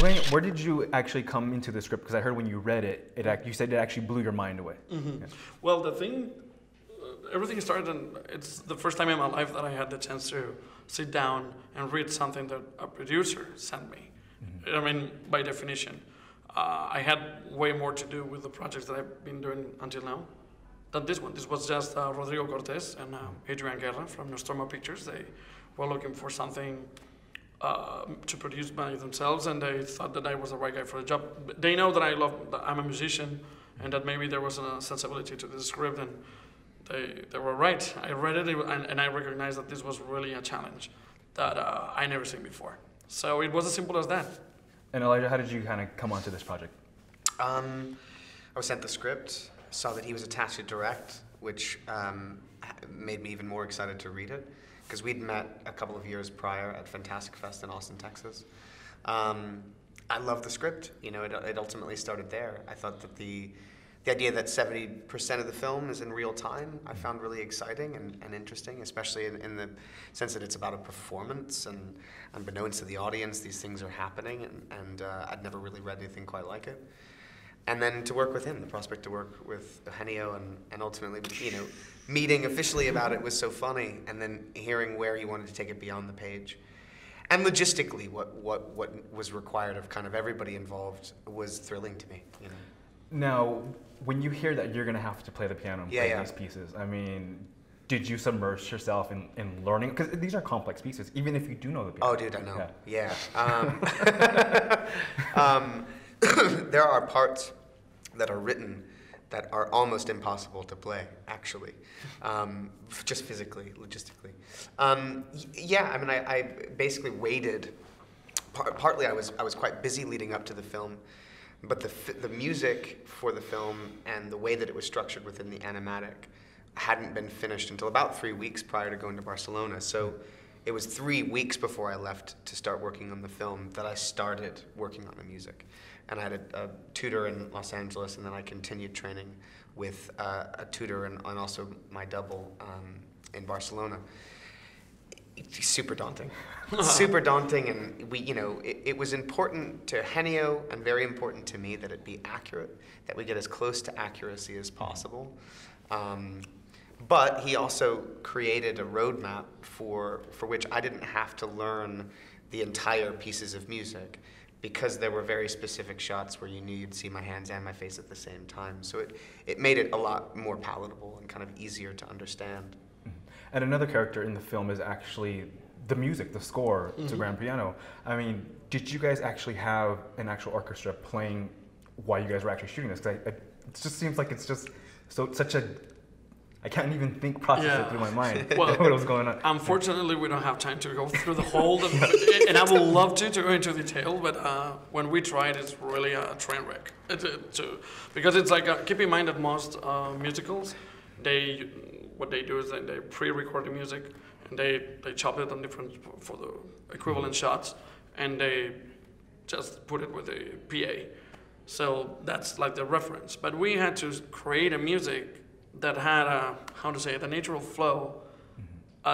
where did you actually come into the script? Because I heard when you read it, you said it actually blew your mind away. Mm-hmm. Yeah. Well, the thing, everything started, and it's the first time in my life that I had the chance to sit down and read something that a producer sent me. Mm-hmm. I mean, by definition. I had way more to do with the projects that I've been doing until now than this one. This was just Rodrigo Cortés and Adrian Guerra from Nostromo Pictures. They were looking for something to produce by themselves, and they thought that I was the right guy for the job. They know that I'm a musician, and that maybe there was a sensibility to the script, and they were right. I read it, and I recognized that this was really a challenge that I never seen before. So it was as simple as that. And Elijah, how did you kind of come onto this project? I was sent the script, saw that he was attached to direct, which made me even more excited to read it, because we'd met a couple of years prior at Fantastic Fest in Austin, Texas. I loved the script. You know, it ultimately started there. I thought that the idea that 70% of the film is in real time, I found really exciting and interesting, especially in the sense that it's about a performance, and unbeknownst to the audience, these things are happening, and I'd never really read anything quite like it. And then to work with him, the prospect to work with Eugenio, and ultimately, you know, meeting officially about it was so funny, and then hearing where he wanted to take it beyond the page. And logistically, what was required of kind of everybody involved was thrilling to me, you know. Now, when you hear that you're going to have to play the piano and play these pieces, I mean, did you submerge yourself in learning? Because these are complex pieces, even if you do know the piano. Oh, dude, I know. Yeah. There are parts that are written that are almost impossible to play, actually, just physically, logistically. Yeah, I mean, I basically waited. Partly, I was quite busy leading up to the film. But the music for the film and the way that it was structured within the animatic hadn't been finished until about 3 weeks prior to going to Barcelona. So it was 3 weeks before I left to start working on the film that I started working on the music. And I had a tutor in Los Angeles, and then I continued training with a tutor and also my double in Barcelona. It's super daunting. Super daunting, and it was important to Eugenio and very important to me that it be accurate, that we get as close to accuracy as possible. But he also created a roadmap for which I didn't have to learn the entire pieces of music, because there were very specific shots where you knew you'd see my hands and my face at the same time. So it made it a lot more palatable and kind of easier to understand. And another character in the film is actually the music, the score to Grand Piano. I mean, did you guys actually have an actual orchestra playing while you guys were actually shooting this? Because it just seems like it's just such a, I can't even process it through my mind what was going on. Unfortunately, we don't have time to go through the whole, and I would love to go into detail, but when we tried, it's really a train wreck. Because it's like, keep in mind that most musicals, what they do is they pre-record the music, and they chop it on for the equivalent shots, and they just put it with a PA. So that's like the reference. But we had to create a music that had the natural flow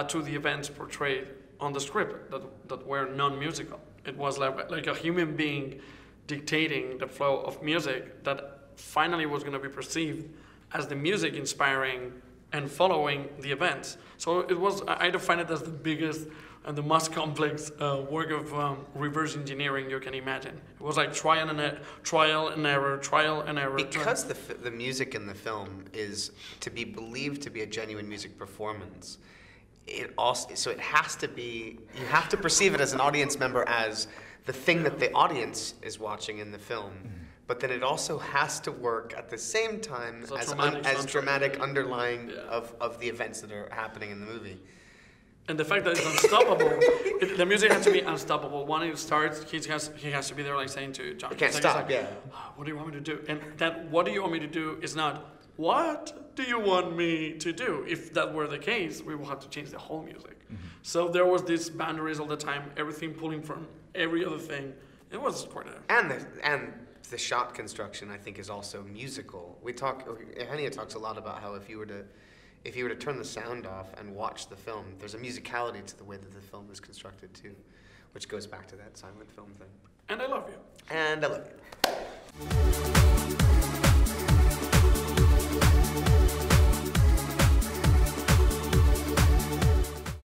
to the events portrayed on the script that were non-musical. It was like a human being dictating the flow of music that finally was going to be perceived as the music inspiring and following the events. So I define it as the biggest and the most complex work of reverse engineering you can imagine. It was like trial and error. Because the music in the film is to be believed to be a genuine music performance, it has to be, you have to perceive it as an audience member as the thing that the audience is watching in the film. But then it also has to work at the same time as dramatic underlying of the events that are happening in the movie. And the fact that it's unstoppable, the music has to be unstoppable. When it starts, he has to be there like saying to John, it can't stop, what do you want me to do? And that what do you want me to do is not, what do you want me to do? If that were the case, we will have to change the whole music. So there was these boundaries all the time, everything pulling from every other thing. It was quite a... And the shot construction, I think, is also musical. Eugenio talks a lot about how if you were to turn the sound off and watch the film, there's a musicality to the way that the film is constructed too, which goes back to that silent film thing. And I love you. And look,